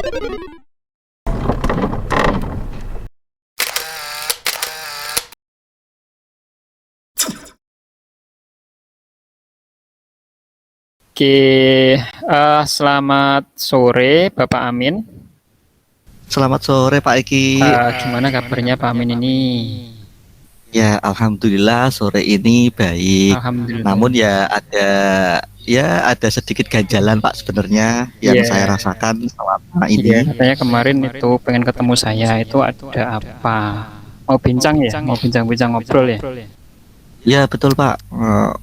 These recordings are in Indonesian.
Oke, selamat sore Bapak Amin. Selamat sore Pak Eki. Gimana kabarnya Pak Amin ini? Ya, alhamdulillah sore ini baik. Alhamdulillah. Namun ada sedikit ganjalan Pak sebenarnya yang saya rasakan selama ini. Katanya kemarin itu pengen ketemu saya, itu ada apa? Mau bincang ya? Mau bincang-bincang ngobrol ya? Ya betul Pak.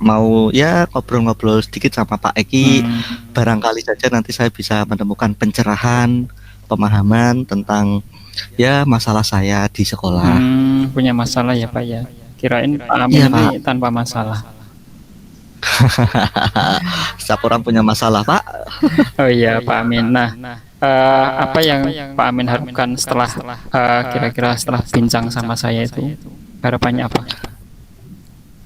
Mau ya ngobrol-ngobrol sedikit sama Pak Eki. Barangkali saja nanti saya bisa menemukan pencerahan, pemahaman tentang ya masalah saya di sekolah. Punya masalah ya Pak ya? Kirain Pak Amin ini tanpa masalah. Setiap orang punya masalah Pak. Oh iya Pak Amin. Nah, apa yang Pak Amin harapkan setelah kira-kira setelah bincang sama saya itu? Harapannya apa?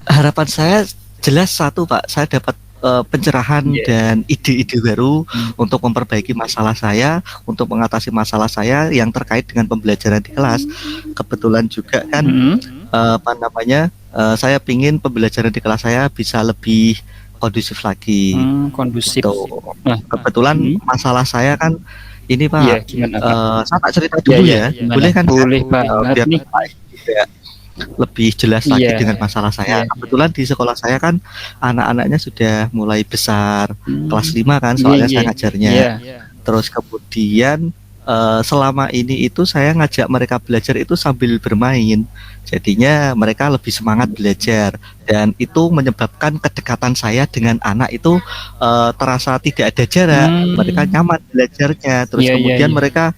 Harapan saya jelas satu Pak, saya dapat pencerahan dan ide-ide baru untuk memperbaiki masalah saya, untuk mengatasi masalah saya yang terkait dengan pembelajaran di kelas. Kebetulan juga kan saya pingin pembelajaran di kelas saya bisa lebih kondusif lagi. Kondusif. Nah, kebetulan masalah saya kan ini Pak, saya tak cerita dulu ya, boleh kan? Boleh banget nih. Biar lebih jelas lagi dengan masalah saya. Kebetulan di sekolah saya kan anak-anaknya sudah mulai besar, kelas 5 kan soalnya saya ngajarnya. Terus kemudian selama ini itu saya ngajak mereka belajar itu sambil bermain. Jadinya mereka lebih semangat belajar dan itu menyebabkan kedekatan saya dengan anak itu terasa tidak ada jarak. Mereka nyaman belajarnya. Terus kemudian mereka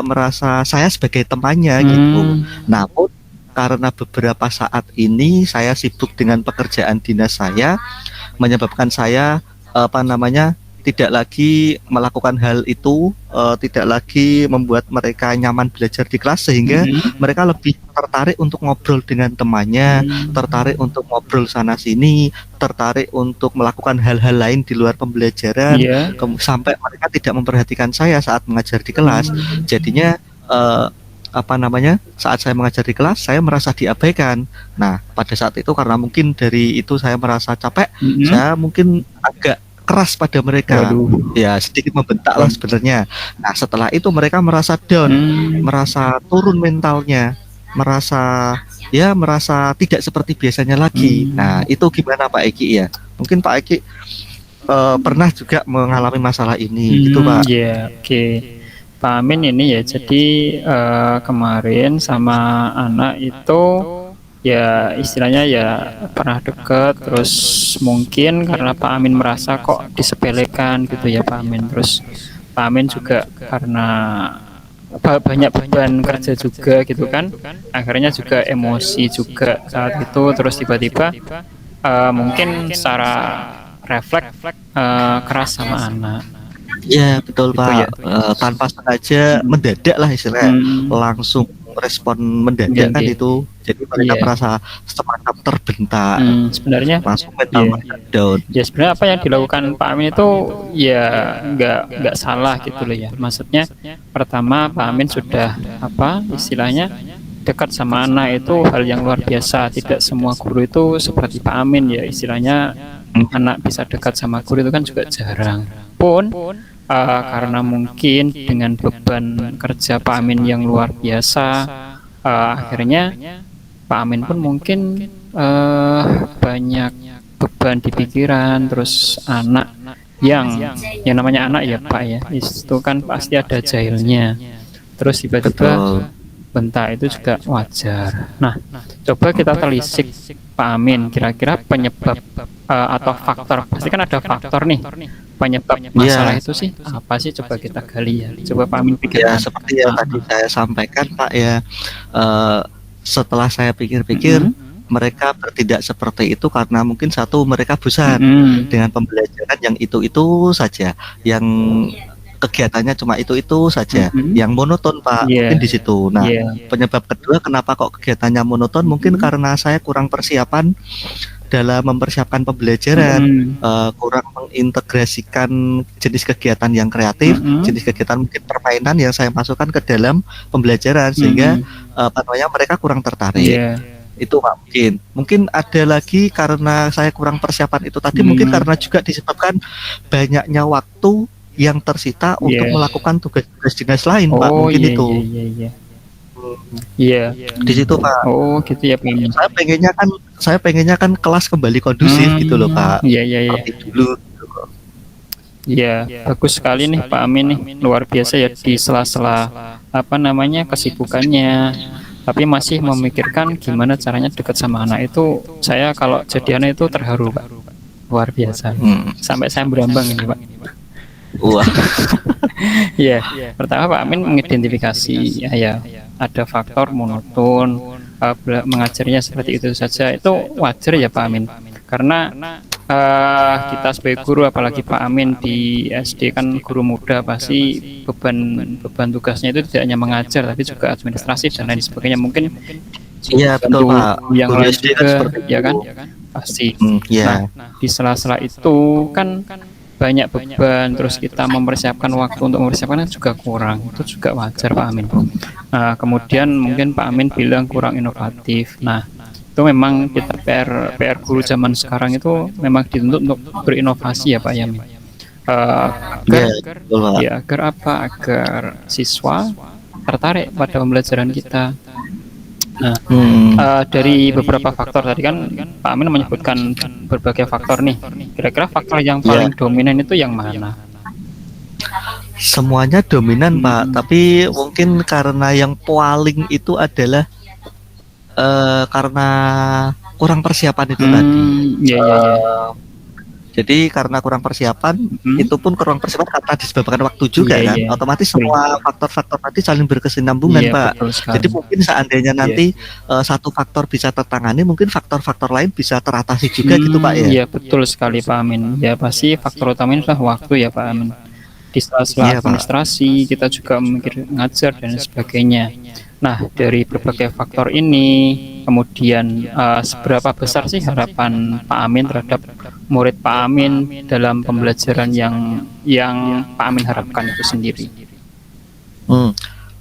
merasa saya sebagai temannya gitu. Namun karena beberapa saat ini saya sibuk dengan pekerjaan dinas saya, menyebabkan saya tidak lagi melakukan hal itu, tidak lagi membuat mereka nyaman belajar di kelas sehingga mereka lebih tertarik untuk ngobrol dengan temannya, tertarik untuk ngobrol sana sini, tertarik untuk melakukan hal-hal lain di luar pembelajaran, sampai mereka tidak memperhatikan saya saat mengajar di kelas. Jadinya saat saya mengajar di kelas saya merasa diabaikan. Nah pada saat itu karena mungkin dari itu saya merasa capek, saya mungkin agak keras pada mereka. Ya sedikit membentak lah sebenarnya. Nah setelah itu mereka merasa down, merasa turun mentalnya, merasa tidak seperti biasanya lagi. Nah itu gimana Pak Eki ya? Mungkin Pak Eki pernah juga mengalami masalah ini gitu Pak. Oke. Pak Amin ini ya, jadi kemarin sama anak itu ya istilahnya ya pernah deket, terus mungkin karena Pak Amin merasa kok disepelekan gitu ya Pak Amin. Terus Pak Amin juga karena banyak beban kerja juga gitu kan, akhirnya juga emosi juga saat itu. Terus tiba-tiba mungkin secara refleks keras sama anak. Ya betul Pak, tanpa sengaja mendadak lah istilahnya, langsung respon mendadak kan itu, jadi mereka merasa semacam terbentak, sebenarnya langsung mental down. Ya sebenarnya apa yang dilakukan Pak Amin itu ya nggak salah gitu loh ya. Maksudnya pertama Pak Amin sudah istilahnya dekat sama anak itu hal yang luar biasa. Tidak semua guru itu seperti Pak Amin ya, istilahnya anak bisa dekat sama guru itu kan juga jarang. Karena mungkin dengan beban kerja Pak Amin yang luar biasa, akhirnya Pak Amin pun mungkin banyak beban di pikiran. Terus anak yang namanya anak ya Pak ya, itu kan pasti ada jahilnya. Terus tiba-tiba bentak itu juga wajar. Nah, coba kita telisik Pak Amin, kira-kira penyebab atau faktor, pasti kan ada faktor nih, penyebab masalah itu sih apa sih, coba kita gali ya. Coba Pak Amin pikirkan. Ya seperti yang tadi saya sampaikan Pak ya, setelah saya pikir-pikir mereka bertindak seperti itu karena mungkin satu, mereka bosan dengan pembelajaran yang itu saja, yang kegiatannya cuma itu saja, yang monoton Pak, mungkin di situ. Nah penyebab kedua kenapa kok kegiatannya monoton, mungkin karena saya kurang persiapan dalam mempersiapkan pembelajaran, kurang mengintegrasikan jenis kegiatan yang kreatif, jenis kegiatan mungkin permainan yang saya masukkan ke dalam pembelajaran, sehingga mereka kurang tertarik. Itu Pak, mungkin ada lagi karena saya kurang persiapan itu tadi, mungkin karena juga disebabkan banyaknya waktu yang tersita untuk melakukan tugas-tugas dinas lain, Pak. Mungkin itu. Iya. Di situ Pak. Oh gitu ya Pak. Saya pengennya kan kelas kembali kondusif gitu loh Pak. Iya. Dulu. Iya, bagus sekali nih Pak Amin nih, luar biasa ya di sela-sela kesibukannya, tapi masih memikirkan gimana caranya dekat sama anak itu. Saya kalau jadi anak itu terharu Pak, luar biasa. Sampai saya berambang ini Pak. Wah. Iya, pertama Pak Amin mengidentifikasi ya ada faktor monoton, mengajarnya seperti itu saja, itu wajar ya Pak Amin, karena kita sebagai guru, apalagi Pak Amin di SD kan guru muda, pasti beban tugasnya itu tidak hanya mengajar tapi juga administrasi dan lain sebagainya. Mungkin iya betul Pak, yang guru lain SD juga kan ya kan pasti. Nah, di sela-sela itu kan banyak beban, terus kita mempersiapkan waktu untuk mempersiapkan juga kurang, itu juga wajar Pak Amin. Kemudian mungkin Pak Amin bilang kurang inovatif. Nah, itu memang kita PR guru zaman sekarang itu memang dituntut untuk berinovasi ya Pak Yamin. Agar apa? Agar siswa tertarik pada pembelajaran kita. Nah, dari beberapa faktor tadi kan Pak Amin menyebutkan berbagai faktor nih. Kira-kira faktor yang paling dominan itu yang mana? Semuanya dominan Pak, tapi mungkin karena yang paling itu adalah karena kurang persiapan itu tadi. Jadi karena kurang persiapan, itu pun kurang persiapan karena disebabkan waktu juga kan. Otomatis semua faktor-faktor tadi saling berkesinambungan Pak. Jadi mungkin seandainya nanti satu faktor bisa tertangani, mungkin faktor-faktor lain bisa teratasi juga gitu Pak ya. Iya betul sekali Pak Amin. Ya pasti faktor utama adalah waktu ya Pak Amin. Di sela-sela administrasi kita juga memikir ngajar dan sebagainya. Nah, dari berbagai faktor ini, kemudian seberapa besar sih harapan Pak Amin terhadap murid Pak Amin dalam pembelajaran yang Pak Amin harapkan itu sendiri?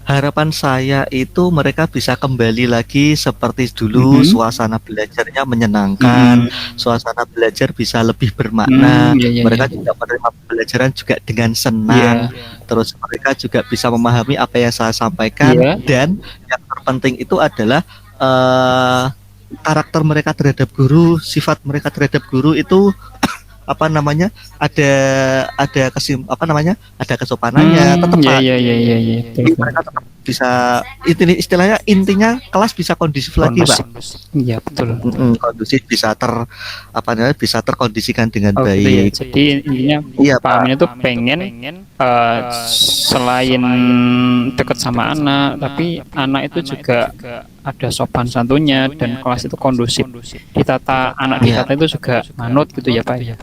Harapan saya itu mereka bisa kembali lagi seperti dulu, suasana belajarnya menyenangkan, suasana belajar bisa lebih bermakna, mereka juga menerima pembelajaran juga dengan senang, terus mereka juga bisa memahami apa yang saya sampaikan, dan yang terpenting itu adalah karakter mereka terhadap guru, sifat mereka terhadap guru itu ada kesopanannya, tetap mereka tetap bisa, istilahnya intinya kelas bisa kondusif lagi Pak. Iya betul. Kondusif, bisa bisa terkondisikan dengan baik. Jadi intinya Pak Amin itu pengen selain dekat sama anak, tapi anak itu juga ada sopan santunnya dan kelas itu kondusif. Ditata anak ditata itu juga manut gitu ya Pak ya.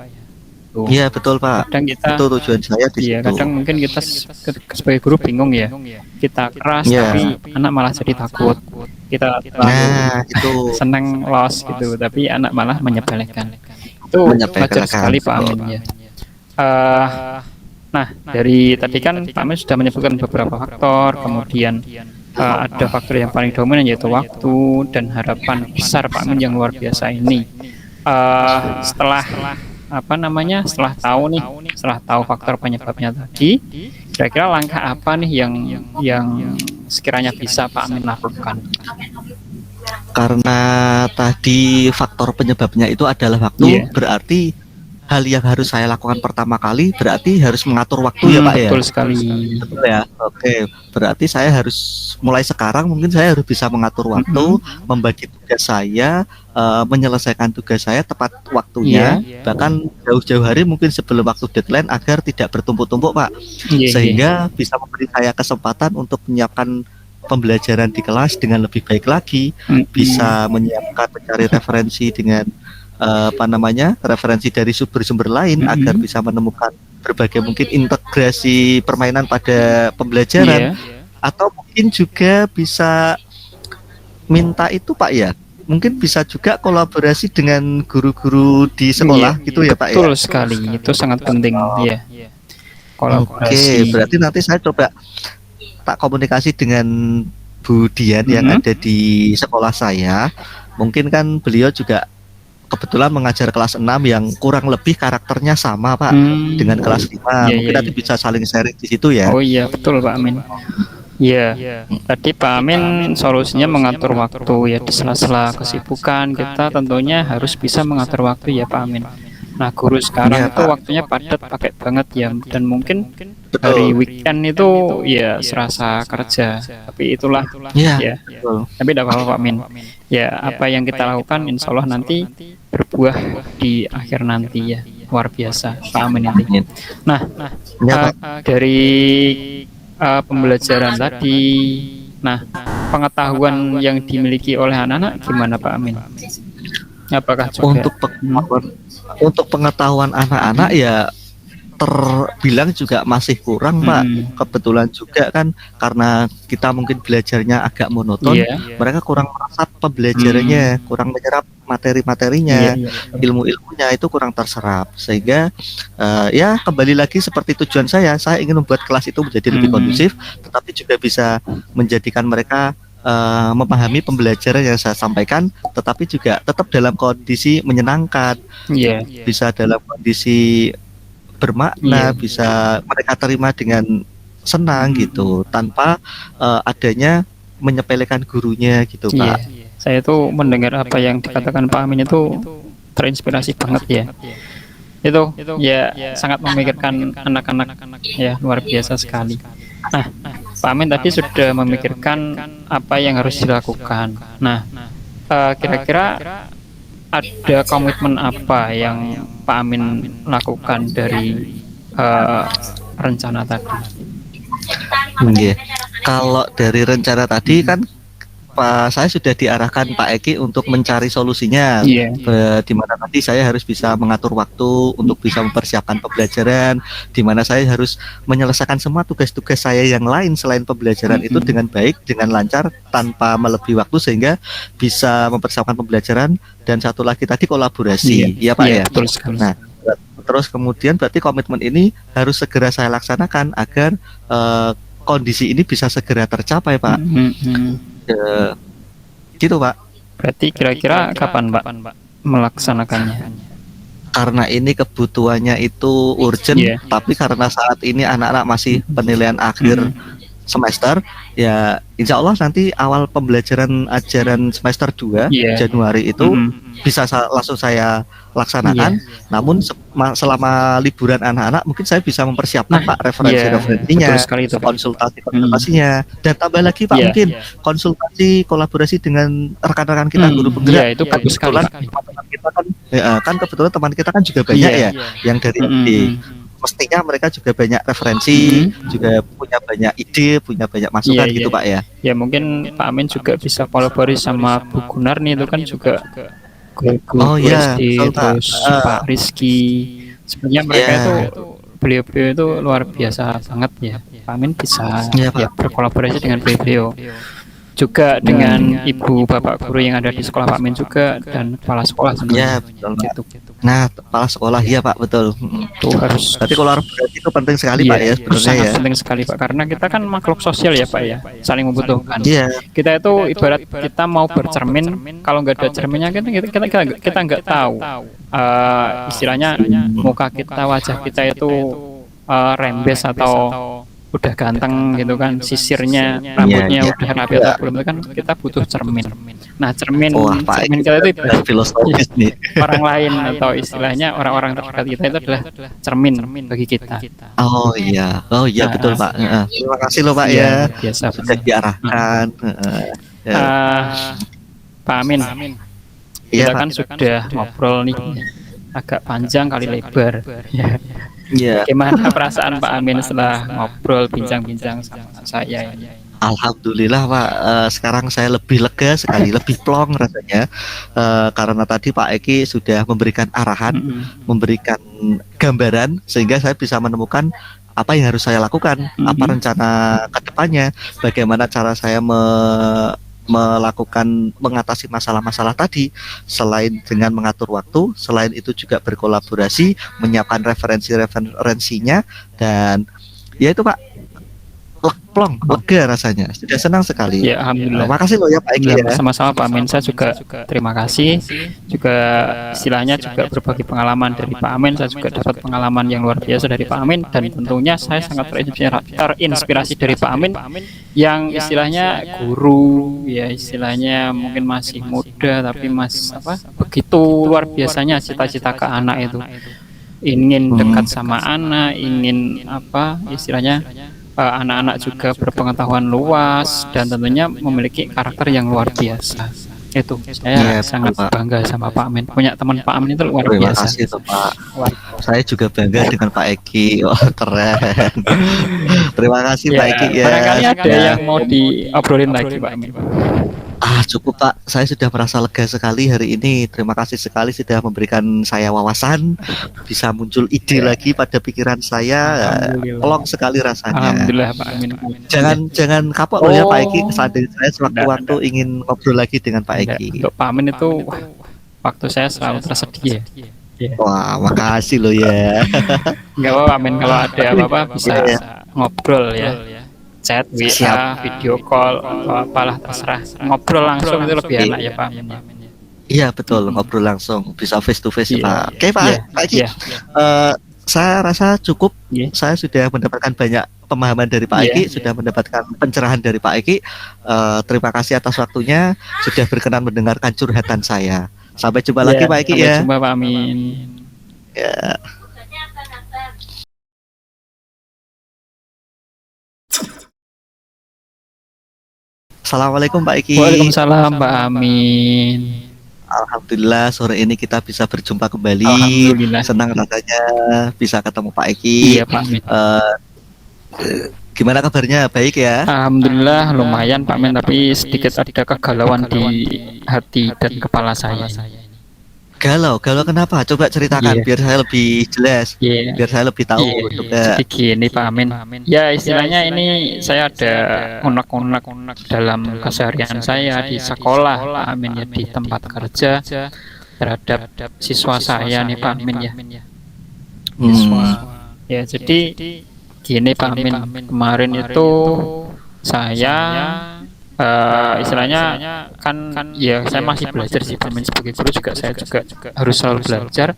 Iya betul Pak. Kadang kita, itu tujuan saya di situ. Kadang mungkin kita sebagai guru bingung ya. Kita keras tapi anak malah jadi takut. Kita itu senang los gitu, tapi anak malah menyepelekan. Itu wajar sekali Pak Amin ya. Nah, dari tadi kan Pak Amin sudah menyebutkan beberapa faktor, kemudian ada faktor yang paling dominan yaitu waktu dan harapan besar Pak Amin yang luar biasa ini. Setelah tahu faktor penyebabnya tadi, kira-kira langkah apa nih yang sekiranya bisa Pak Amin lakukan? Karena tadi faktor penyebabnya itu adalah waktu, berarti hal yang harus saya lakukan pertama kali berarti harus mengatur waktu ya Pak ya. Betul sekali. Betul ya. Oke, berarti saya harus mulai sekarang mungkin saya harus bisa mengatur waktu, membagi tugas saya, menyelesaikan tugas saya tepat waktunya, bahkan jauh-jauh hari mungkin sebelum waktu deadline agar tidak bertumpuk-tumpuk Pak. Sehingga bisa memberi saya kesempatan untuk menyiapkan pembelajaran di kelas dengan lebih baik lagi, bisa menyiapkan, mencari referensi dengan referensi dari sumber-sumber lain agar bisa menemukan berbagai mungkin integrasi permainan pada pembelajaran, atau mungkin juga bisa minta itu Pak ya, mungkin bisa juga kolaborasi dengan guru-guru di sekolah gitu ya Pak ya. Betul sekali, itu sangat penting ya. Kolaborasi. Oke, berarti nanti saya coba tak komunikasi dengan Bu Dian yang ada di sekolah saya. Mungkin kan beliau juga kebetulan mengajar kelas 6 yang kurang lebih karakternya sama Pak dengan kelas 5. Mungkin nanti bisa saling sharing di situ ya. Oh iya, betul Pak Amin. Iya, tadi Pak Amin solusinya mengatur waktu ya, di sela-sela kesibukan kita tentunya harus bisa mengatur waktu ya Pak Amin. Nah, guru sekarang itu waktunya padat pakai banget ya, dan mungkin hari weekend itu ya serasa kerja, tapi itulah ya. Tapi tidak apa-apa Pak Amin. Ya, apa yang kita lakukan insya Allah nanti berbuah di akhir nanti ya, luar biasa Pak Amin ini. Nah, dari pembelajaran tadi, nah pengetahuan yang dimiliki oleh anak-anak gimana Pak Amin? Apakah juga untuk pengetahuan anak-anak ya terbilang juga masih kurang Pak. Kebetulan juga kan karena kita mungkin belajarnya agak monoton, mereka kurang merasap pembelajarannya, kurang menyerap materi-materinya, ilmu-ilmunya itu kurang terserap, sehingga ya kembali lagi seperti tujuan saya ingin membuat kelas itu menjadi lebih kondusif, tetapi juga bisa menjadikan mereka memahami pembelajaran yang saya sampaikan, tetapi juga tetap dalam kondisi menyenangkan, bisa dalam kondisi bermakna, bisa mereka terima dengan senang gitu, tanpa adanya menyepelekan gurunya gitu Pak. Saya tuh mendengar apa yang dikatakan Pak Amin itu terinspirasi banget ya. Itu ya sangat memikirkan anak-anak ya, luar biasa sekali. Nah, Pak Amin tadi sudah memikirkan apa yang harus dilakukan. Nah, kira-kira ada komitmen apa yang Pak Amin lakukan dari rencana tadi? Kalau dari rencana tadi kan saya sudah diarahkan Pak Eki untuk mencari solusinya, di mana nanti saya harus bisa mengatur waktu untuk bisa mempersiapkan pembelajaran, di mana saya harus menyelesaikan semua tugas-tugas saya yang lain selain pembelajaran itu dengan baik, dengan lancar, tanpa melebihi waktu, sehingga bisa mempersiapkan pembelajaran. Dan satu lagi tadi kolaborasi, ya Pak ya. Nah, terus kemudian berarti komitmen ini harus segera saya laksanakan agar kondisi ini bisa segera tercapai Pak. Gitu Pak. Berarti kira-kira kapan Pak melaksanakannya? Karena ini kebutuhannya itu urgent, tapi karena saat ini anak-anak masih penilaian akhir semester, ya insya Allah nanti awal pembelajaran ajaran semester 2 Januari itu bisa langsung saya laksanakan. Namun selama liburan anak-anak mungkin saya bisa mempersiapkan Pak referensinya, konsultasi-konsultasinya, dan tambah lagi Pak mungkin konsultasi kolaborasi dengan rekan-rekan kita guru penggerak. Itu bagus sekali. Teman-teman kita kan kebetulan teman kita kan juga banyak yang dari mestinya mereka juga banyak referensi, juga punya banyak ide, punya banyak masukan gitu Pak ya. Ya mungkin Pak Amin juga bisa kolaborasi sama Bu Gunar nih, itu kan juga guru SD, terus Pak Rizky. Sebenarnya mereka itu beliau-beliau itu luar biasa banget ya. Pak Amin bisa berkolaborasi dengan beliau. Juga dengan ibu bapak guru yang ada di sekolah Pak Amin juga, dan kepala sekolah sebenarnya. Betul. Nah, kepala sekolah Pak, betul. Itu harus. Tapi kolaborasi itu penting sekali Pak ya sebenarnya. Sangat penting sekali Pak, karena kita kan makhluk sosial ya Pak ya, saling membutuhkan. Kita itu ibarat kita mau bercermin, kalau nggak ada cerminnya kita nggak tahu. Istilahnya muka kita, wajah kita itu rembes atau udah ganteng gitu kan, sisirnya, rambutnya udah rapi atau belum, itu kan kita butuh cermin. Nah, cermin kita itu filosofis nih. Orang lain atau istilahnya orang-orang terdekat kita itu adalah cermin bagi kita. Oh iya betul Pak. Terima kasih loh Pak ya. Biasa sudah diarahkan. Pak Amin. Kita kan sudah ngobrol nih agak panjang kali lebar. Gimana perasaan Pak Amin setelah ngobrol bincang-bincang sama saya? Alhamdulillah Pak, sekarang saya lebih lega sekali, lebih plong rasanya, karena tadi Pak Eki sudah memberikan arahan, memberikan gambaran, sehingga saya bisa menemukan apa yang harus saya lakukan, apa rencana ke depannya, bagaimana cara saya melakukan mengatasi masalah-masalah tadi, selain dengan mengatur waktu, selain itu juga berkolaborasi, menyiapkan referensinya, dan ya itu Pak, plong, lega rasanya, sudah senang sekali. Ya, alhamdulillah. Makasih loh ya Pak Eki ya. Sama-sama Pak Amin, saya juga terima kasih. Juga istilahnya juga berbagi pengalaman dari Pak Amin, saya juga dapat pengalaman yang luar biasa dari Pak Amin, dan tentunya saya sangat terinspirasi dari Pak Amin yang istilahnya guru, ya istilahnya mungkin masih muda tapi begitu luar biasanya cita-cita ke anak itu. Ingin dekat sama anak, ingin istilahnya anak-anak juga berpengetahuan luas dan tentunya memiliki karakter yang luar biasa. Itu saya sangat bangga sama Pak Amin. Punya teman Pak Amin itu luar biasa. Terima kasih Pak. Saya juga bangga dengan Pak Eki. Oh, keren. Terima kasih Pak Eki ya. Barangkali ada yang mau diobrolin lagi Pak Amin. Cukup Pak, saya sudah merasa lega sekali hari ini. Terima kasih sekali sudah memberikan saya wawasan, bisa muncul ide lagi pada pikiran saya. Plong sekali rasanya. Alhamdulillah Pak Amin. Jangan kapok loh ya Pak Eki. Seandainya saya sewaktu-waktu ingin ngobrol lagi dengan Pak Eki. Untuk Pak Amin itu waktu saya selalu tersedia. Wah, makasih loh ya. Enggak apa-apa Amin, kalau ada apa-apa bisa ngobrol ya. Chat, WA, video call, atau apalah terserah. Ngobrol langsung itu lebih enak ya Pak Amin. Iya betul, ngobrol langsung, bisa face to face ya Pak. Oke Pak, Pak Eki. Saya rasa cukup. Saya sudah mendapatkan banyak pemahaman dari Pak Eki, sudah mendapatkan pencerahan dari Pak Eki. Terima kasih atas waktunya, sudah berkenan mendengarkan curhatan saya. Sampai jumpa lagi Pak Eki ya. Sampai jumpa Pak Amin. Ya. Assalamualaikum Pak Eki. Waalaikumsalam Pak Amin. Alhamdulillah sore ini kita bisa berjumpa kembali. Alhamdulillah. Senang rasanya bisa ketemu Pak Eki. Iya Pak Amin. Gimana kabarnya? Baik ya? Alhamdulillah lumayan Pak Amin, tapi sedikit ada kegalauan di hati dan kepala saya. Galau kenapa? Coba ceritakan biar saya lebih jelas, biar saya lebih tahu. Jadi gini Pak Amin, ya istilahnya ini saya ada unek-unek dalam keseharian saya di sekolah Pak Amin ya, di tempat kerja terhadap siswa saya nih Pak Amin ya. Siswa. Ya jadi gini Pak Amin, kemarin itu saya istilahnya kan ya saya masih belajar sih Pak Amin, sebagai guru juga saya juga harus selalu belajar.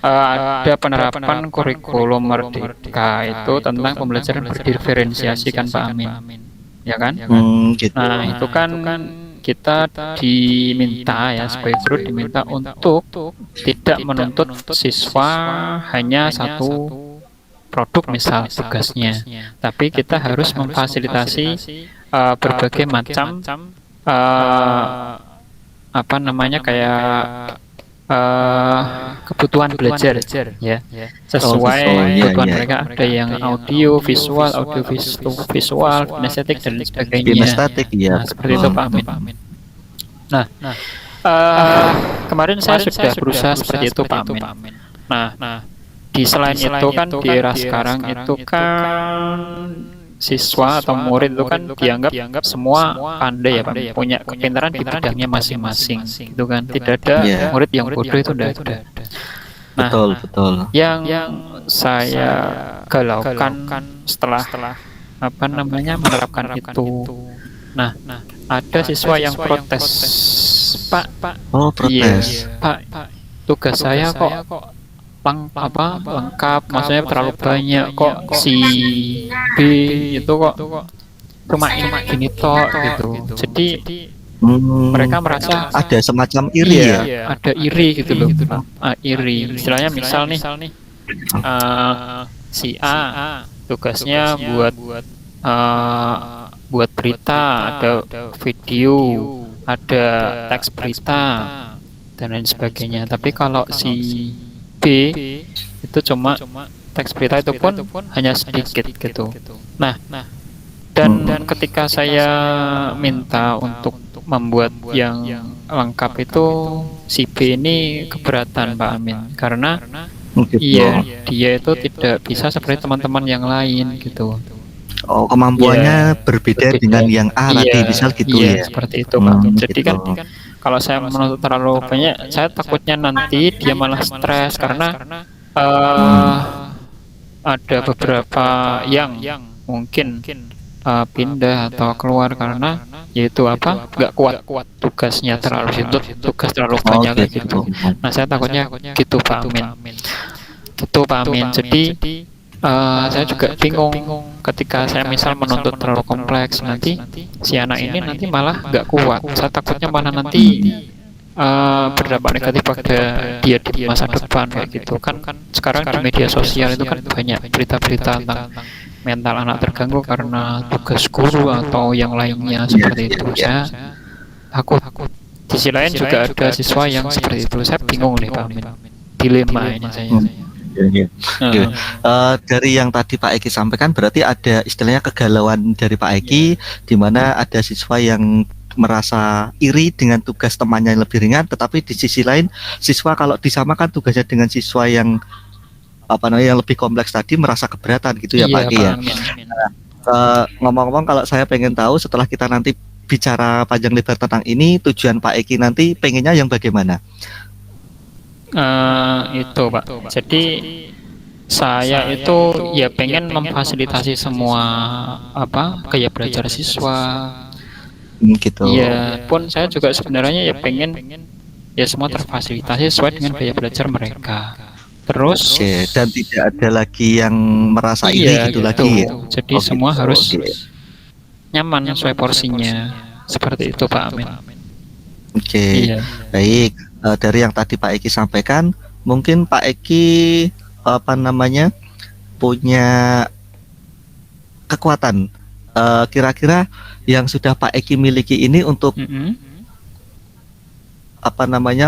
Ada penerapan kurikulum Merdeka itu tentang pembelajaran berdiferensiasi kan Pak Amin, ya kan? Gitu. Nah itu kan kita diminta ya, sebagai guru diminta untuk tidak menuntut siswa hanya satu produk misal tugasnya, tapi kita harus memfasilitasi berbagai macam kayak kebutuhan belajar ya, sesuai kebutuhan mereka. Ada yang audio visual, kinestetik dan sebagainya. Nah, seperti itu Pak Amin. Nah, kemarin saya sudah berusaha seperti itu Pak Amin. Nah, di selain itu kan di era sekarang itu kan siswa atau murid itu kan dianggap semua pandai ya Pak, punya kepintaran di bidangnya masing-masing gitu kan. Tidak ada murid yang bodoh, itu tidak ada. Nah, betul. Yang saya galaukan setelah menerapkan itu. Nah, ada siswa yang protes, Pak. Oh, protes. Pak, tugas saya kok lengkap, maksudnya terlalu banyak, kok si B itu kok cuma gini toh gitu. Jadi mereka merasa ada semacam iri ya. Ada iri gitu loh. Iri istilahnya, misal nih si A tugasnya buat berita, ada video, ada teks berita dan lain sebagainya. Tapi kalau si B itu cuma teks berita, itu pun hanya sedikit gitu. Nah, dan ketika saya minta untuk membuat yang lengkap itu, si B ini keberatan Pak Amin, karena dia itu tidak bisa seperti teman-teman yang lain gitu. Oh, kemampuannya berbeda dengan yang A tadi, misal gitu ya? seperti itu Pak. Jadi Gitu. kan kalau saya menuntut terlalu banyak, saya takutnya nanti dia malah stres karena Hmm. ada beberapa yang mungkin pindah atau keluar karena yaitu apa nggak kuat tugasnya terlalu sibuk, tugas terlalu Oh banyak kayak gitu. gitu. Nah saya takutnya gitu Pak Amin, gitu Pak Amin. Jadi saya juga bingung ketika saya misal menuntut terlalu kompleks, nanti si anak ini nanti malah nggak kuat. Saya takutnya malah nanti berdampak negatif pada dia di masa depan kayak gitu kan. Sekarang di media sosial itu kan banyak berita-berita tentang mental anak terganggu karena tugas guru atau yang lainnya seperti itu. Saya takut. Di sisi lain juga ada siswa yang seperti itu. Saya bingung nih Pak Amin, dilema ini saya. Dari yang tadi Pak Eki sampaikan, berarti ada istilahnya kegalauan dari Pak Eki, di mana ada siswa yang merasa iri dengan tugas temannya yang lebih ringan, tetapi di sisi lain siswa kalau disamakan tugasnya dengan siswa yang yang lebih kompleks tadi merasa keberatan gitu ya Pak Eki ya. Ngomong-ngomong, kalau saya pengen tahu setelah kita nanti bicara panjang lebar tentang ini, tujuan Pak Eki nanti pengennya yang bagaimana? Itu Pak. Jadi saya itu ya pengen memfasilitasi semua gaya belajar siswa. Gitu. Iya, pun saya juga sebenarnya ya pengen ya semua terfasilitasi sesuai dengan gaya belajar mereka. Terus dan tidak ada lagi yang merasa iri gitu lagi ya. Jadi semua harus nyaman sesuai porsinya. Seperti itu Pak Amin. Baik. Dari yang tadi Pak Eki sampaikan, mungkin Pak Eki punya kekuatan kira-kira yang sudah Pak Eki miliki ini untuk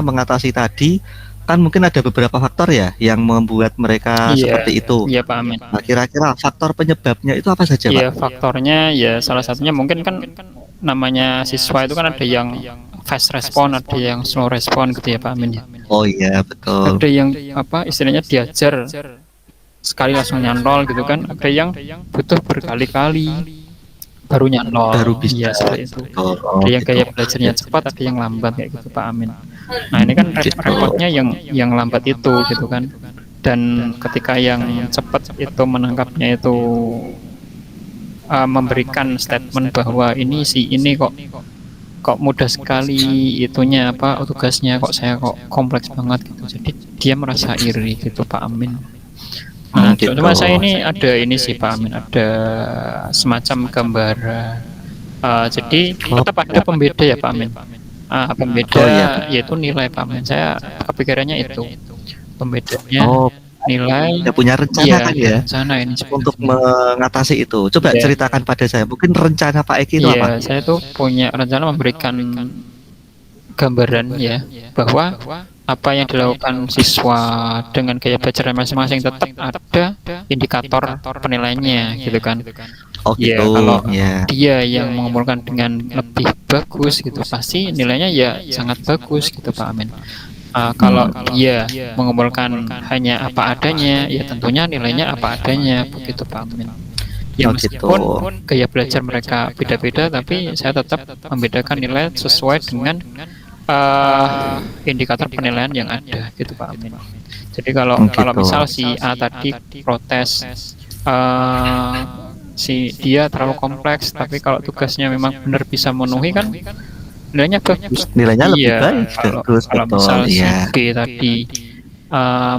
mengatasi tadi, kan mungkin ada beberapa faktor ya yang membuat mereka seperti itu. Iya Pak Amin. Nah, kira-kira faktor penyebabnya itu apa saja Pak? Iya, faktornya ya salah satunya mungkin kan namanya siswa itu kan ada yang fast respon, ada yang slow respon gitu ya Pak Amin ya. Oh iya betul. Ada yang istilahnya diajar sekali langsung nyantol gitu kan, ada yang butuh berkali-kali baru nyantol, baru bisa seperti itu. Ada yang gaya belajarnya cepat, ada yang lambat kayak gitu Pak Amin. Nah ini kan repotnya yang lambat itu gitu kan, dan ketika yang cepat itu menangkapnya itu memberikan statement bahwa ini kok mudah sekali itunya tugasnya, kok saya kok kompleks banget gitu, jadi dia merasa iri gitu Pak Amin. Nah, cuma saya ini ada ini sih Pak Amin, ada semacam gambaran. Jadi tetap ada pembeda ya Pak Amin. Pembeda yaitu nilai Pak Amin. Saya kepikirannya itu pembedanya nilai. Ya punya rencana kan ya? Rencana ini untuk mengatasi itu. Coba ceritakan pada saya. Mungkin rencana Pak Eki itu apa? Saya tuh punya rencana memberikan gambaran ya bahwa apa yang dilakukan siswa dengan gaya belajar masing-masing tetap ada indikator penilaiannya gitu kan. Kalau dia yang mengumpulkan dengan lebih bagus gitu, pasti nilainya ya sangat bagus gitu Pak Amin. Kalau dia mengumpulkan hanya apa adanya, ya tentunya nilainya apa adanya begitu Pak Amin. Ya meskipun gaya belajar mereka beda-beda, tapi saya tetap membedakan nilai sesuai dengan indikator penilaian yang ada gitu Pak Amin. Jadi kalau misal si A tadi protes si dia terlalu kompleks, tapi kalau tugasnya memang benar bisa memenuhi kan nilainya bagus. Nilainya lebih baik. Kalau misal si B tadi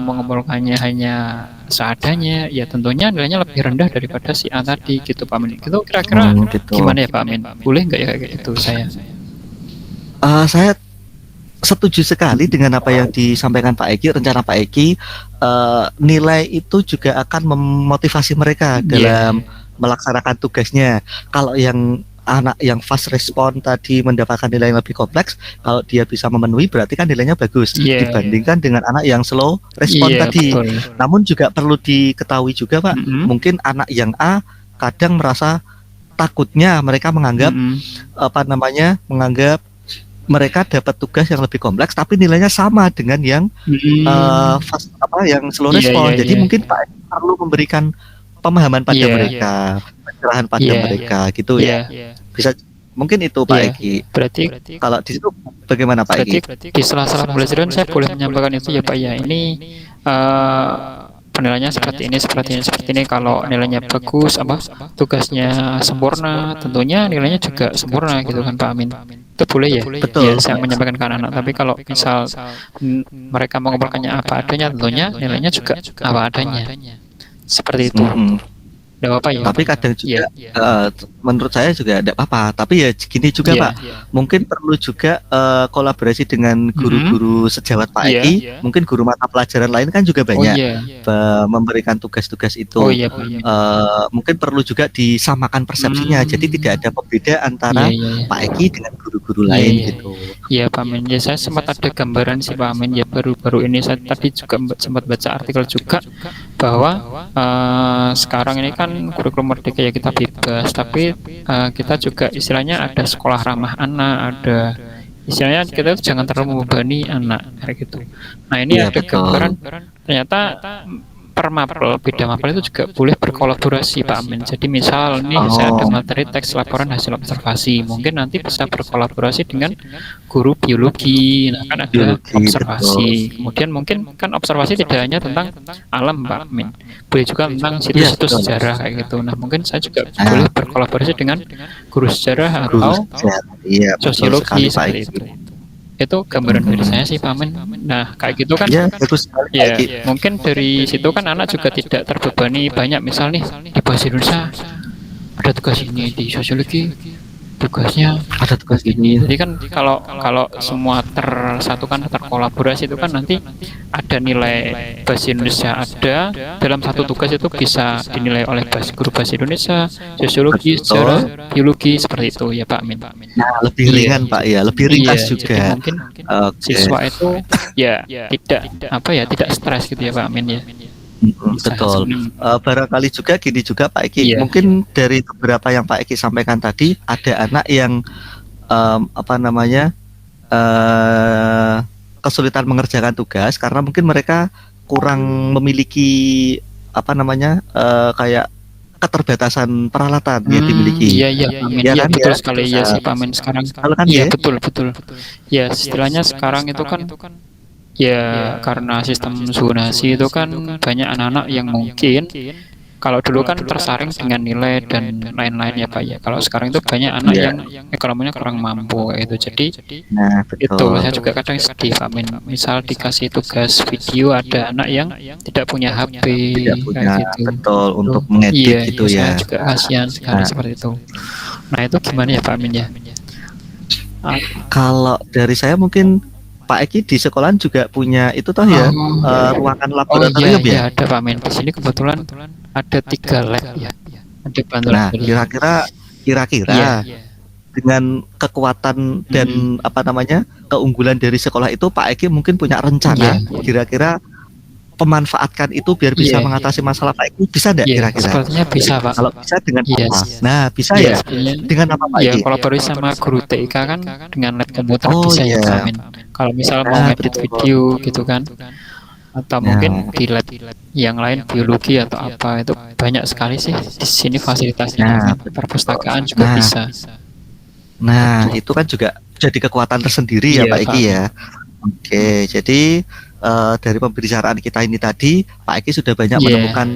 mengumpulkannya hanya seadanya, ya tentunya nilainya lebih rendah daripada si A tadi gitu Pak Amin. Itu kira-kira gimana ya Pak Amin? Boleh nggak ya kayak gitu saya? Saya setuju sekali dengan apa yang disampaikan Pak Eki. Rencana Pak Eki, nilai itu juga akan memotivasi mereka dalam melaksanakan tugasnya. Kalau yang anak yang fast respon tadi mendapatkan nilai yang lebih kompleks, kalau dia bisa memenuhi berarti kan nilainya bagus dibandingkan dengan anak yang slow respon tadi. Betul. Namun juga perlu diketahui juga Pak, mungkin anak yang A kadang merasa takutnya mereka menganggap menganggap mereka dapat tugas yang lebih kompleks tapi nilainya sama dengan yang yang slow respon. Jadi mungkin Pak perlu memberikan pemahaman pada Iya. mereka, pencerahan pada Iya. mereka gitu ya. Iya. Bisa mungkin itu Pak Iya. Eki. Berarti Kalau di situ bagaimana Pak Eki? berarti di sela-sela pembelajaran saya boleh menyampaikan itu ya Pak ya. Ini penilaiannya seperti ini. Kalau nilainya bagus, tugasnya sempurna, tentunya nilainya juga sempurna gitu kan Pak Amin. Itu boleh ya? Ya, Betul. saya menyampaikan ke anak-anak. Tapi kalau misal mereka mengumpulkannya apa adanya, tentunya nilainya juga apa adanya. Seperti itu. Tidak apa ya. Tapi kadang juga menurut saya juga tidak apa-apa. Tapi ya gini juga Pak, mungkin perlu juga kolaborasi dengan guru-guru sejawat Pak Eki. Mungkin guru mata pelajaran lain kan juga banyak memberikan tugas-tugas itu. Mungkin perlu juga disamakan persepsinya. Jadi tidak ada pembeda antara Pak Eki dengan guru-guru lain gitu. Iya Pak Amin. Ya, saya sempat ada gambaran sih Pak Amin. Ya baru-baru ini saya tadi juga sempat baca artikel juga bahwa sekarang ini kan kurikulum merdeka ya kita bebas, tapi kita juga istilahnya ada sekolah ramah anak, ada istilahnya kita jangan terlalu membebani anak kayak gitu. Nah ini ada gambaran ternyata per mapel, beda mapel itu juga boleh berkolaborasi Pak Amin. Jadi misal nih saya ada materi teks laporan hasil observasi, mungkin nanti bisa berkolaborasi dengan guru biologi. Nah kan ada observasi. Kemudian mungkin kan observasi tidak hanya tentang alam Pak Amin, boleh juga tentang situs-situs sejarah kayak gitu. Nah mungkin saya juga boleh berkolaborasi dengan guru sejarah atau sosiologi seperti itu. Itu gambaran dari saya sih Pak Amin. Nah kayak gitu kan mungkin dari situ kan anak juga tidak terbebani banyak. Misal nih di bahasa Indonesia ada tugas ini, di sosiologi tugasnya ada tugas ini. Jadi kan kalau semua tersatukan, terkolaborasi itu kan nanti ada nilai bahasa Indonesia ada dalam satu tugas itu bisa dinilai oleh guru bahasa Indonesia, sosiologi, sejarah, biologi seperti itu ya Pak Amin. Nah, lebih ringan Pak ya, lebih ringkas juga. Jadi mungkin siswa itu tidak stres gitu ya Pak Amin ya. Betul. Barangkali juga gini juga Pak Eki, mungkin dari beberapa yang Pak Eki sampaikan tadi ada anak yang kesulitan mengerjakan tugas karena mungkin mereka kurang memiliki kayak keterbatasan peralatan yang dimiliki. Iya, betul sekali ya sih Pak Amin sekarang. Iya betul. Ya istilahnya sekarang itu kan ya karena sistem zonasi itu kan banyak anak-anak yang mungkin kalau dulu kan tersaring dengan nilai dan lain-lain ya Pak ya. Kalau sekarang itu banyak anak yang ekonominya kurang mampu kayak itu. Jadi itu saya juga kadang sedih Pak Amin. Misal dikasih tugas video ada anak yang tidak punya HP kayak gitu. Betul, untuk mengedit gitu ya. Saya juga kasihan sekali seperti itu. Nah itu gimana ya Pak Amin ya? Kalau dari saya mungkin Pak Eki di sekolahan juga punya itu toh ya, ruangan laboratorium ya? Ada Pak Amin. Di sini kebetulan ada 3 lab ya. Nah, kira-kira dengan kekuatan dan keunggulan dari sekolah itu Pak Eki mungkin punya rencana kira-kira pemanfaatkan itu biar bisa mengatasi masalah Pak Eki, bisa enggak kira-kira? Sepertinya bisa Pak. Kalau bisa dengan apa? Nah, bisa ya? Dengan apa Pak Eki? Kolaborasi sama guru TIK kan dengan lab komputer bisa ya Pak Amin. Kalau misal mau ngedit video gitu kan, atau mungkin di lab yang lain biologi atau apa, itu banyak sekali sih di sini fasilitasnya. Perpustakaan juga bisa. Nah itu kan juga jadi kekuatan tersendiri ya Pak Eki ya. Oke, jadi dari pembicaraan kita ini tadi Pak Eki sudah banyak menemukan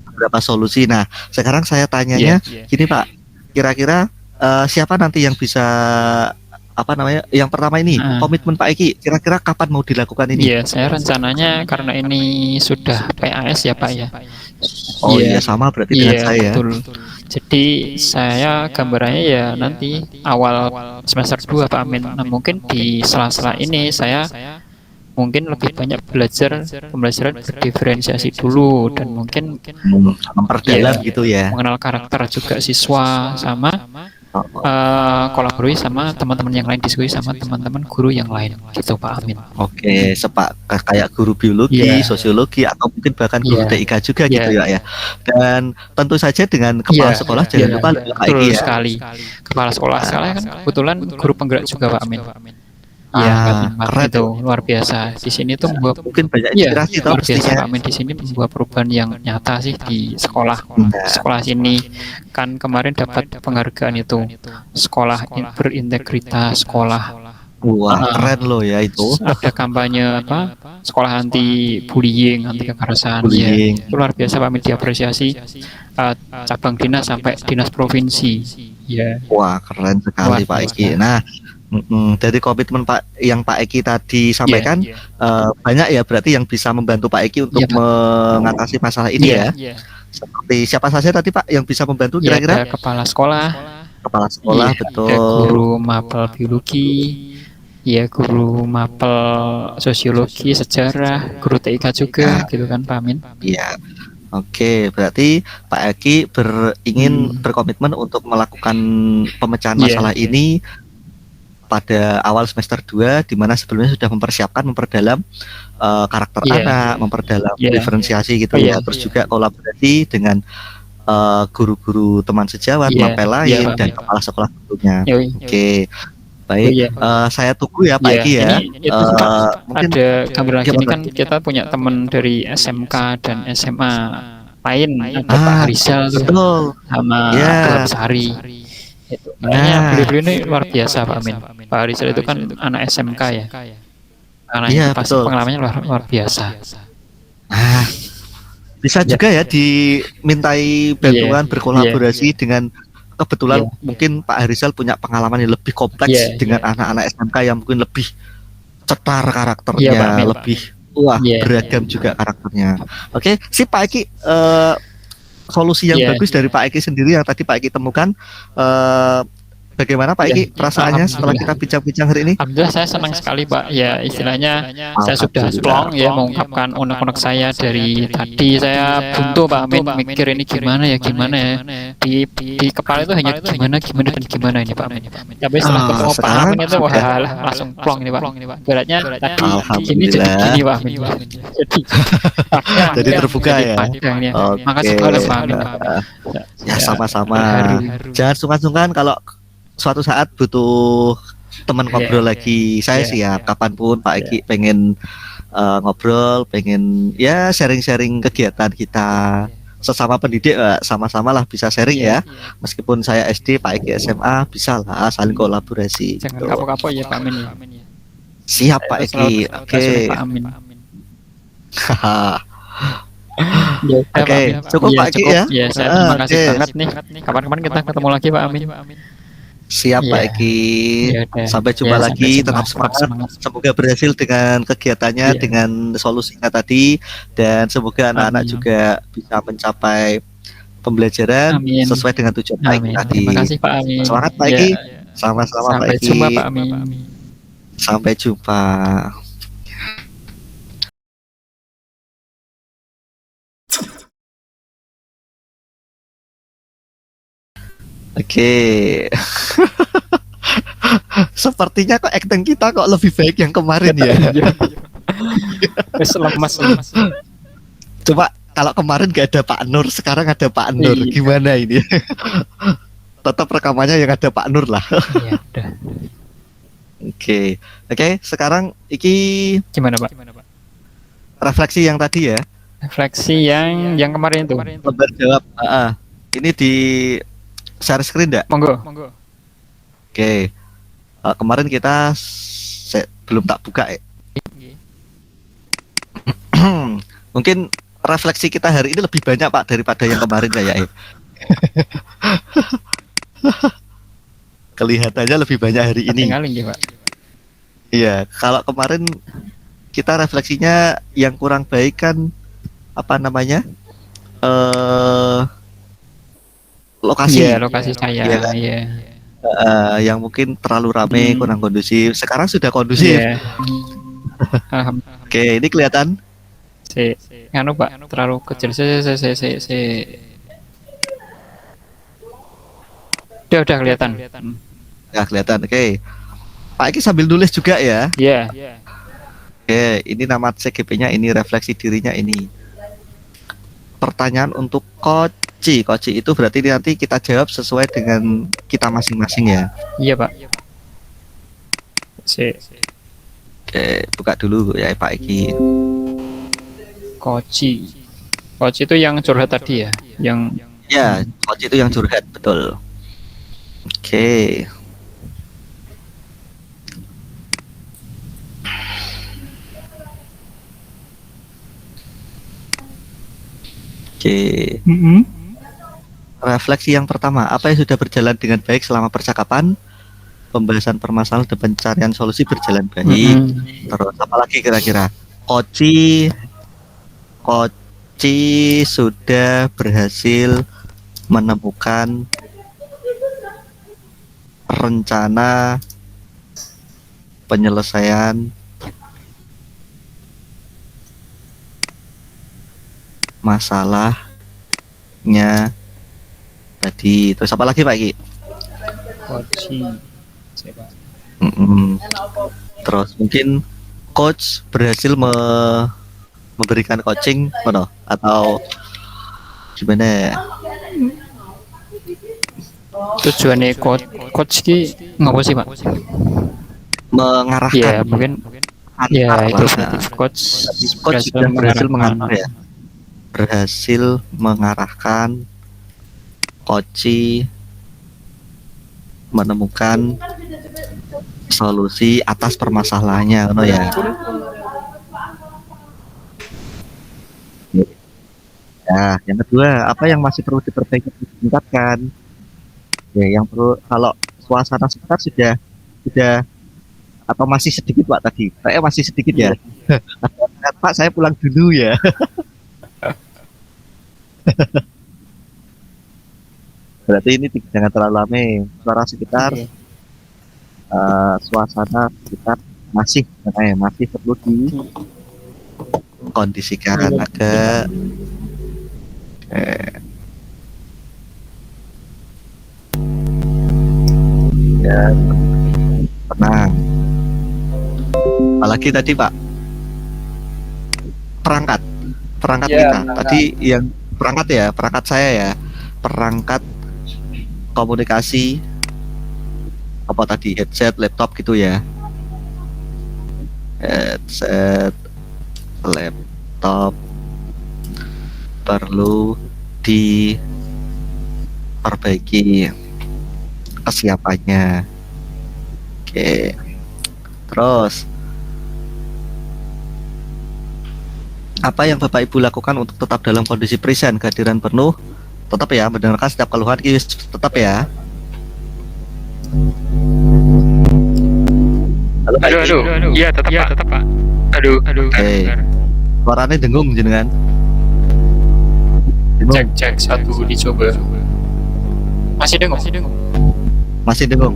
beberapa solusi. Nah sekarang saya tanyanya gini Pak, kira-kira siapa nanti yang bisa yang pertama ini komitmen Pak Eki, kira-kira kapan mau dilakukan ini? Iya, saya rencananya karena ini sudah PAS ya Pak ya. Oh iya, sama berarti dengan saya. Betul. Jadi saya gambarannya ya nanti awal semester 2 Pak Amin. Nah mungkin di sela-sela ini saya mungkin lebih banyak pembelajaran berdiferensiasi dulu dan mungkin memperdalam gitu ya. Mengenal karakter juga siswa sama kolaborasi sama teman-teman yang lain, diskusi sama teman-teman guru yang lain gitu Pak Amin. Oke, kayak guru biologi, sosiologi atau mungkin bahkan guru TIK juga gitu ya. Dan tentu saja dengan kepala sekolah jangan lupa Pak Eki ya. Sekali. Kepala sekolah saya kan kebetulan guru penggerak juga Pak Amin. Iya, Pak, keren itu tuh. luar biasa. Di sini tuh membuat Mungkin banyak iya, inspirasi toh luar biasa pastinya. Pak Amin di sini membuat perubahan yang nyata sih di sekolah. Nah, Sekolah sini kan kemarin dapat penghargaan itu sekolah berintegritas, sekolah wah keren loh ya itu. ada kampanye apa? Sekolah anti bullying, anti kekerasan. Ya, Bullying. itu luar biasa Pak Amin diapresiasi cabang dinas sampai dinas provinsi. Ya, Wah keren luar sekali Pak Eki. biasa. Nah, dari komitmen yang Pak Eki tadi Iya, sampaikan banyak ya berarti yang bisa membantu Pak Eki untuk iya Pak. mengatasi masalah ini Iya, ya. Seperti siapa saja tadi Pak yang bisa membantu ya kira-kira? ada kepala sekolah, Kepala sekolah iya, ada betul. guru mapel biologi, ya guru mapel sosiologi, sejarah, guru TIK juga, Ya, gitu kan Pak Amin. iya. Oke, berarti Pak Eki ingin berkomitmen untuk melakukan pemecahan Iya, masalah ini pada awal semester 2, di mana sebelumnya sudah memperdalam karakter iya, anak, memperdalam iya. diferensiasi gitu Oh iya, ya. Terus juga kolaborasi dengan guru-guru teman sejawat, iya, mapel iya lain Pak dan Amin. kepala sekolah tentunya. Yoi. Oke, Oh baik. iya, Saya tunggu ya Pak iya. Eki ya. Ini itu sih Pak, Mungkin ada gambaran ya, gini Pak. kan kita punya teman dari SMK dan SMA lain, ada Pak Ah, Harizal tuh betul. sama Abdullah Ya. Besari. Itu. Kayaknya Nah, beliau-beliau ini luar biasa Pak Amin. Pak Harizal itu kan anak SMK ya. Anaknya iya itu pasti betul. pengalamannya luar biasa. Nah, bisa Ya, juga ya dimintai iya, bantuan iya, berkolaborasi dengan kebetulan iya, mungkin Pak Harizal punya pengalaman yang lebih kompleks iya, dengan anak-anak SMK yang mungkin lebih cetar iya Pak karakternya, Amin. lebih wah Iya, beragam juga karakternya. Oke, si Pak Eki solusi yang iya, bagus dari Pak Eki sendiri yang tadi Pak Eki temukan bagaimana Pak iya. Eki perasaannya setelah kita Alhamdulillah. bincang-bincang hari ini? Alhamdulillah saya senang sekali Pak. Ya istilahnya saya sudah plong ya mengungkapkan unek-unek saya dari tadi. Saya buntu Pak Amin mikir ini gimana ya di kepala itu hanya gimana dan gimana ini Pak Amin. Tapi setelah ketemu Pak Sekarang Amin itu wah sudah langsung plong ini Pak. Beratnya tadi gini jadi alhamdulillah. gini Pak Amin. Jadi terbuka ya. Makasih Oke. banget Pak Amin. Ya sama-sama. Terharu. Jangan sungkan-sungkan kalau suatu saat butuh teman ngobrol lagi. Saya siap kapanpun Pak Eki pengen ngobrol, pengen ya sharing-sharing kegiatan kita. Sesama pendidik sama-sama lah bisa sharing ya. Meskipun saya SD, Pak Eki SMA, bisa lah saling kolaborasi. Jangan gitu. kapok-kapok ya Pak Amin ya. Siap Pak Eki. Oke. Pak Amin. Ya, oke, cukup Pak Eki ya. Ya, saya terima kasih banget nih. Kapan-kapan kita ketemu lagi Pak Amin. Siap Pak Eki. Sampai jumpa lagi. Tetap semangat. Semoga berhasil dengan kegiatannya, dengan solusinya tadi, dan semoga anak-anak juga bisa mencapai pembelajaran sesuai dengan tujuan Pak Eki tadi. Terima kasih Pak Amin. Semangat Pak Eki. Sama-sama Pak Eki. Sampai jumpa Pak Amin. Sampai jumpa. Oke. Sepertinya kok acting kita kok lebih baik yang kemarin ya. Lemas. Coba kalau kemarin gak ada Pak Nur, sekarang ada Pak Nur. Gimana ini? Tetap rekamannya yang ada Pak Nur lah. Iya, udah. Oke, sekarang iki gimana Pak? Refleksi yang tadi ya. Refleksi yang kemarin itu. Lembar jawab. Ini di share screen enggak? Monggo. Oke. Kemarin kita belum tak buka ya. Mungkin refleksi kita hari ini lebih banyak Pak daripada yang kemarin kayaknya. Kelihatannya lebih banyak hari ini. Iya, kalau kemarin kita refleksinya yang kurang baik kan apa namanya? Lokasi. Iya, lokasi saya. Iya kan? Yang mungkin terlalu ramai, kurang kondusif. Sekarang sudah kondusif. Oke, ini kelihatan. Nganu Pak, terlalu kecil. Udah kelihatan. Ya kelihatan. Oke. Pak Eki sambil nulis juga ya. Iya. Oke, ini nama CGP-nya, ini refleksi dirinya ini. Pertanyaan untuk Koci itu berarti nanti kita jawab sesuai dengan kita masing-masing ya. Iya Pak. Oke, buka dulu ya Pak Iki. Koci. Koci itu yang curhat tadi ya, yang Ya, coach itu yang curhat, betul. Oke. Oke. Refleksi yang pertama, apa yang sudah berjalan dengan baik selama percakapan? Pembahasan permasalahan dan pencarian solusi berjalan baik. Terus apa lagi kira-kira? Koci sudah berhasil menemukan rencana penyelesaian masalahnya tadi. Terus apa lagi Pak Ki? Koci. Terus mungkin coach berhasil memberikan coaching atau gimana? Tujuannya coach ki ngapa sih Pak? Mengarahkan. Ya mungkin. Ya itu berarti coach sudah berhasil mengarahkan ya. Berhasil mengarahkan coach menemukan solusi atas permasalahannya, ya. Nah, yang kedua, apa yang masih perlu diperbaiki dan ditingkatkan? Ya, yang perlu, kalau suasana sekitar sudah atau masih sedikit Pak tadi? Kayaknya masih sedikit ya. Pak, saya pulang dulu ya. Berarti ini jangan terlalu lama. Suara sekitar, suasana sekitar masih perlu dikondisikan agak dan tenang. Apalagi tadi Pak, perangkat kita tadi yang perangkat saya ya, perangkat komunikasi apa tadi, headset, laptop gitu ya, headset, laptop perlu diperbaiki kesiapannya. Oke, terus apa yang Bapak Ibu lakukan untuk tetap dalam kondisi present, kehadiran penuh, tetap ya, mendengarkan setiap keluhan, tetap ya. Halo. Iya, tetap Pak. Aduh. Suaranya dengung jenengan. Cek satu dicoba. Masih dengung.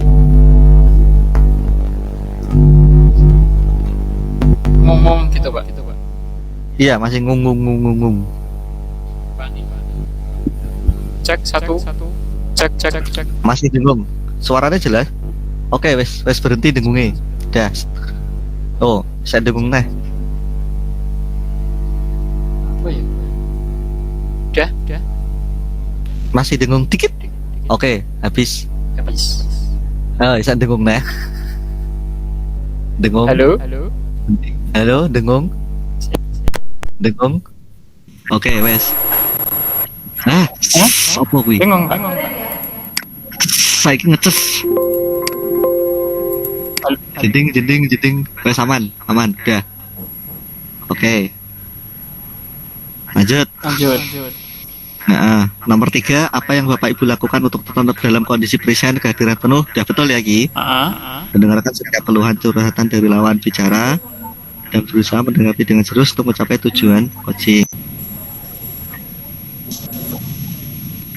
Ngomong gitu Pak. Iya, masih ngung. Cek satu. Cek. Masih dengung. Suaranya jelas. Oke, wes berhenti dengungnya. Dah. Oh, saya dengung nih. Oh iya. Udah. Masih dengung dikit. Oke, habis. Saya dengung nih. Dengung. Halo, dengung. Oke, wes. Apa kuwi? Dengung. Saiki ngeces. Jeding. Wes aman. Udah. Oke. Lanjut. Nah, nomor 3, apa yang Bapak Ibu lakukan untuk tetap dalam kondisi present, kehadiran penuh? Udah betul ya Ki? Mendengarkan setiap keluhan curhatan dari lawan bicara dan berusaha mendengarnya dengan serius untuk mencapai tujuan coaching.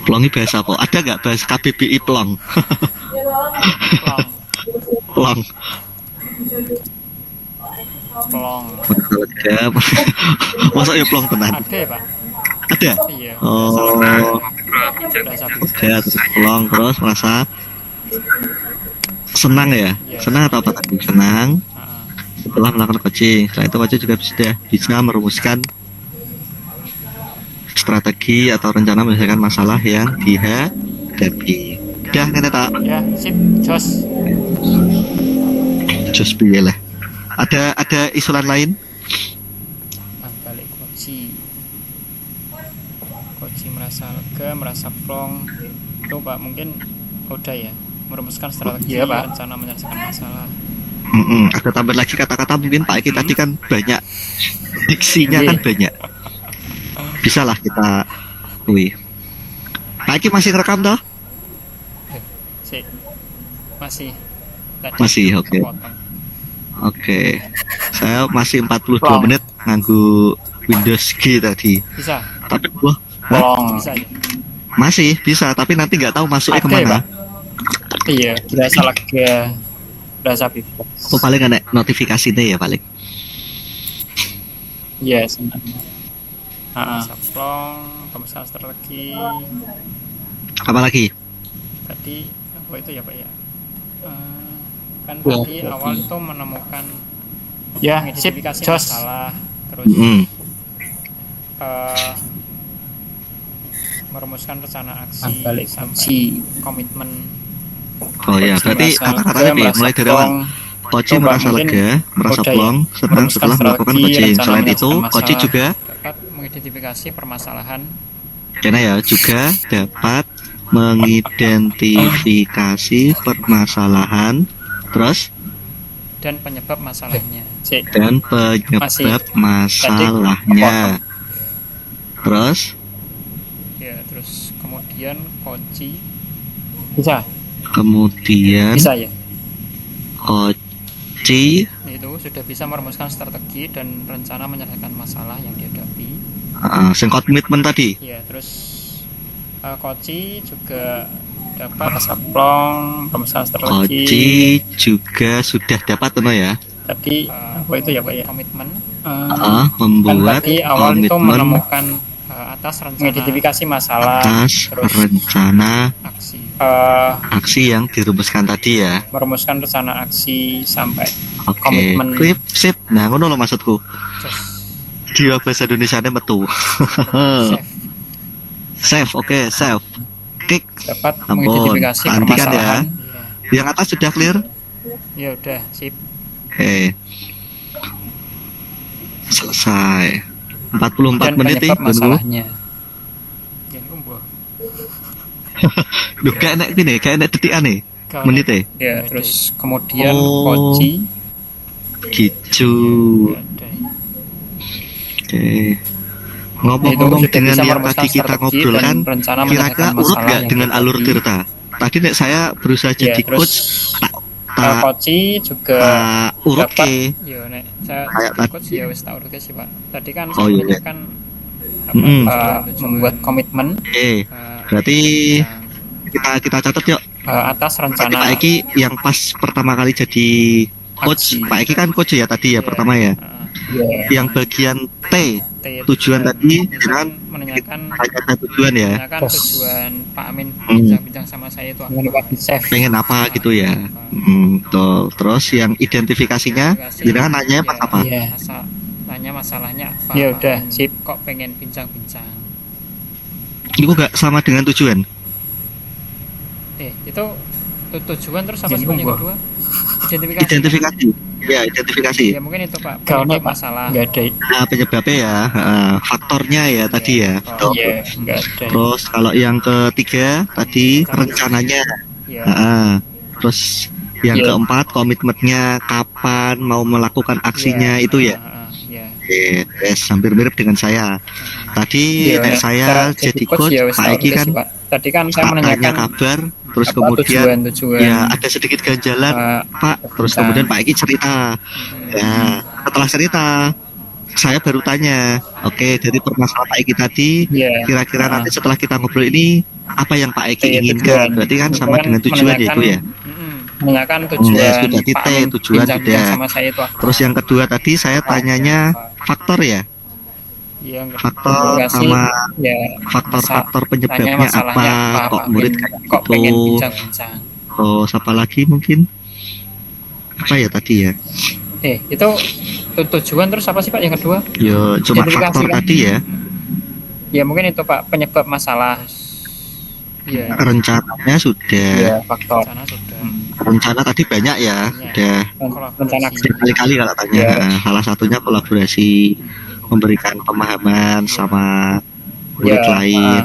Plongi bahasa apa? Ada nggak bahasa KBBI plong? Plong. Masa ya plong tenan? Ada? Iya. Oh. Ada plong terus merasa senang ya? Senang atau apa tadi? Senang. Setelah melakukan coaching, setelah itu coaching juga sudah bisa merumuskan strategi atau rencana menyelesaikan masalah yang dihadapi. Udah kan tak? Ya, sip, jos piye lah. Ada usulan lain? Balik Koji merasa lega, merasa plong. Itu Pak mungkin udah ya, merumuskan strategi rencana menyelesaikan masalah. Ada tambah lagi kata-kata mungkin Pak Eki tadi kan banyak diksinya kan banyak. Bisa lah kita Pak Eki masih ngerekam toh? Masih. Masih, oke. Oke. Saya masih 42 menit nganggu Windows G tadi. Bisa. Tapi bisa ya? Masih bisa, tapi nanti nggak tahu masuknya kemana. Iya, berasa lega, berasa bebas. Oh, paling ada notifikasinya ya paling. Iya, sebenarnya. Saplong, pemesan strategi. Apa lagi? Tadi apa itu ya Pak ya? Kan tadi awal itu menemukan mengidentifikasi masalah, terus merumuskan rencana aksi sampai komitmen. Oh ya, berarti kata-katanya nih mulai dari awal. Koji merasa lega, merasa plong, setelah melakukan coaching. Selain itu, Koji juga dapat mengidentifikasi permasalahan. Karena ya juga dapat mengidentifikasi permasalahan, terus dan penyebab masalahnya. Terus kemudian Koji bisa ya. Koji itu sudah bisa merumuskan strategi dan rencana menyelesaikan masalah yang dihadapi. Komitmen tadi. Ya, terus Koji juga dapat saplong, pemesan strategi. Koji juga sudah dapat ya. Tadi apa itu ya Pak ya? Komitmen. Membuat tadi awal itu menemukan atas rencana mengidentifikasi masalah, terus rencana aksi yang dirumuskan tadi ya. Merumuskan rencana aksi sampai komitmen. Sip. Nah, ngono lo maksudku. Dia bahasa Indonesianya metu. Save, oke, save. Klik. Dapat mengidentifikasi permasalahan. Ya. Yang atas sudah clear? Ya udah, sip. Oke. Selesai. 44 menit nih masalahnya. Duh, kayak enak detik aneh. Menit ya? Ya, terus kemudian Koji gitu. Oke. Ngomong-ngomong dengan yang tadi kita ngobrol kan, kira-kira urut gak dengan alur Tirta? Tadi nek saya berusaha jadi coach, Koji juga urut ke. Yo nek saya coach ya wis tak urut sih Pak. Tadi kan saya kan membuat komitmen. Berarti kita catat yuk. Atas rencana Pak Eki yang pas pertama kali jadi coach, Pak Eki kan coach ya tadi ya pertama ya. Yang bagian T tujuan tadi dengan menanyakan tujuan ya. Tujuan Pak Amin bincang-bincang sama saya itu pengen apa gitu ya. Tuh. Terus yang identifikasinya dengan nanya pas apa? Tanya masalahnya apa? Ya udah, sip. Kok pengen bincang-bincang? Itu gak sama dengan tujuan? Itu tujuan terus apa sih yang kedua? Identifikasi. Ya, identifikasi. Ya mungkin itu Pak. Penyebab masalah. Enggak ada. Nah, penyebabnya ya, faktornya ya tadi ya. Iya, enggak ada. Terus kalau yang ketiga tadi rencananya. Terus yang keempat komitmennya kapan mau melakukan aksinya itu ya. Hampir mirip dengan saya. Tadi saya jadi coach, Pak Eki kan. Tadi kan saya menanyakan kabar, terus kemudian ya ada sedikit ganjalan, Pak. Terus kemudian Pak Eki cerita. Ya, setelah cerita, saya baru tanya, oke, dari permasalahan Pak Eki tadi, kira-kira nanti setelah kita ngobrol ini apa yang Pak Eki inginkan? Berarti kan sama dengan tujuan ya itu ya. Menanyakan tujuan tujuan sudah. Sama saya itu. Terus yang kedua tadi saya tanyanya faktor ya. Faktor sama faktor penyebabnya apa, kok murid kayak gitu. Terus apa lagi mungkin apa ya tadi ya? Itu tujuan terus apa sih Pak yang kedua? Ya cuma faktor tadi ya. Ya mungkin itu Pak penyebab masalah. rencananya sudah. faktor. Rencana tadi banyak ya, udah Rencana berkali-kali kalau tanya. Salah satunya kolaborasi, memberikan pemahaman sama kulit lain.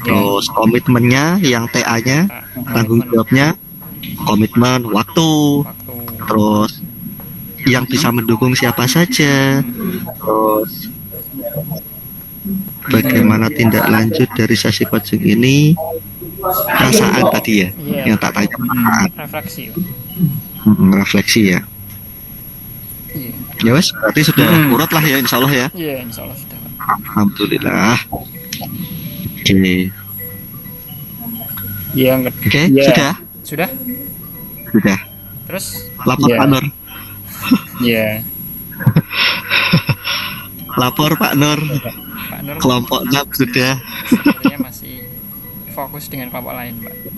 Terus komitmennya, yang TA-nya, tanggung jawabnya, komitmen waktu. Terus yang bisa mendukung siapa saja. Terus bagaimana tindak lanjut dari sesi coaching ini, perasaan tadi ya, yang tak tanya perasaan. Refleksi ya. Ya wes, berarti sudah urut lah ya, insya Allah ya. Iya, insya Allah sudah. Alhamdulillah. Oke. Oke, sudah. Terus Lapor Pak Nur. Iya. Lapor Pak Nur. Kelompok 6 sudah. Sepertinya masih fokus dengan kelompok lain, Pak.